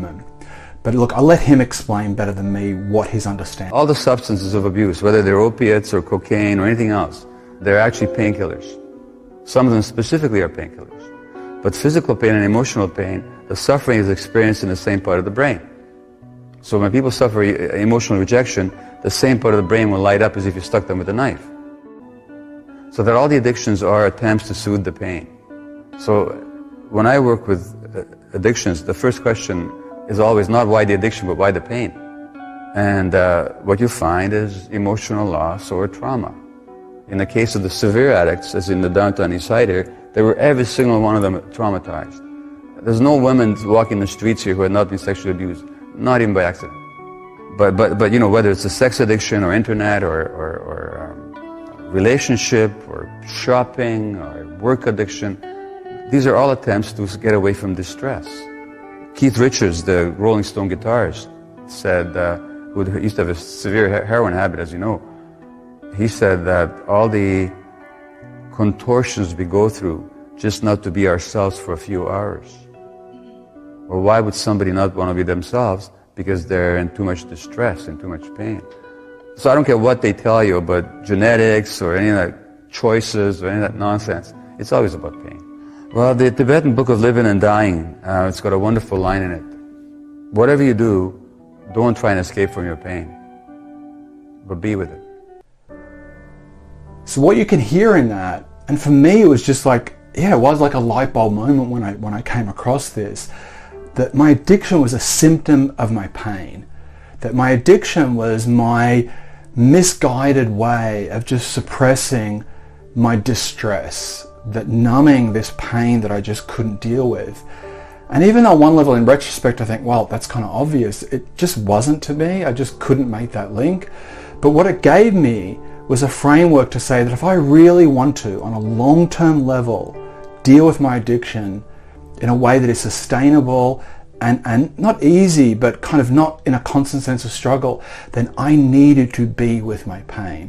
moment. But look, I'll let him explain better than me what his understanding. All the substances of abuse, whether they're opiates or cocaine or anything else, they're actually painkillers. Some of them specifically are painkillers. But physical pain and emotional pain, the suffering is experienced in the same part of the brain. So when people suffer emotional rejection, the same part of the brain will light up as if you stuck them with a knife. So that all the addictions are attempts to soothe the pain. So when I work with addictions, the first question is always not why the addiction, but why the pain. And what you find is emotional loss or trauma. In the case of the severe addicts, as in the downtown East Side here, they were every single one of them traumatized. There's no women walking the streets here who had not been sexually abused, not even by accident. But you know, whether it's a sex addiction or internet or relationship or shopping or work addiction, these are all attempts to get away from distress. Keith Richards, the Rolling Stone guitarist, said, who used to have a severe heroin habit, as you know, he said that all the contortions we go through just not to be ourselves for a few hours. Well, why would somebody not want to be themselves? Because they're in too much distress and too much pain. So I don't care what they tell you about genetics or any of that choices or any of that nonsense. It's always about pain. Well, the Tibetan Book of Living and Dying, it's got a wonderful line in it. Whatever you do, don't try and escape from your pain, but be with it. So what you can hear in that, and for me it was just like, yeah, it was like a light bulb moment when I came across this, that my addiction was a symptom of my pain. That my addiction was my misguided way of just suppressing my distress, that numbing this pain that I just couldn't deal with. And even on one level, in retrospect, I think, well, that's kind of obvious. It just wasn't to me. I just couldn't make that link. But what it gave me was a framework to say that if I really want to, on a long-term level, deal with my addiction in a way that is sustainable and not easy, but kind of not in a constant sense of struggle, then I needed to be with my pain.